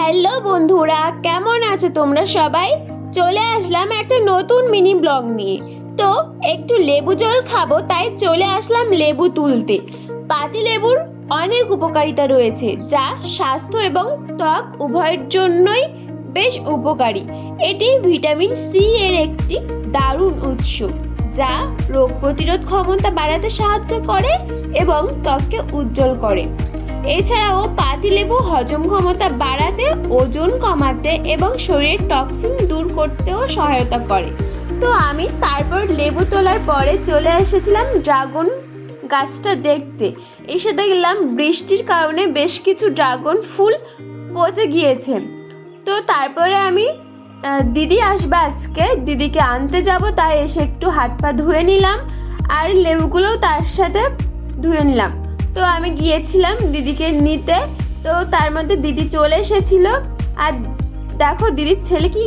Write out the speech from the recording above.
Hello বন্ধুরা, কেমন আছো তোমরা সবাই? চলে আসলাম একটা নতুন মিনি ব্লগ নিয়ে। তো একটু লেবু জল খাবো, তাই চলে আসলাম লেবু তুলতে। পাতিলেবুর অনেক উপকারিতা রয়েছে, যা স্বাস্থ্য এবং ত্বক উভয়ের জন্যই বেশ উপকারী। এটি ভিটামিন সি এর একটি দারুণ উৎস, যা রোগ প্রতিরোধ ক্ষমতা বাড়াতে সাহায্য করে এবং ত্বককে উজ্জ্বল করে। এছাড়াও পাতিলেবু হজম ক্ষমতা বাড়াতে, ওজন কমাতে এবং শরীরের টক্সিন দূর করতেও সহায়তা করে। তো আমি তারপর লেবু তোলার পরে চলে এসেছিলাম ড্রাগন গাছটা দেখতে। এসে দেখলাম বৃষ্টির কারণে বেশ কিছু ড্রাগন ফুল পচে গিয়েছে। তো তারপরে আমি দিদি আসবে আজকে, দিদিকে আনতে যাব, তাই এসে একটু হাত পা ধুয়ে নিলাম আর লেবুগুলোও তার সাথে ধুয়ে নিলাম। তো আমি গিয়েছিলাম দিদিকে নিতে, তো তার মধ্যে দিদি চলে এসেছিল। আর দেখো দিদির ছেলে কি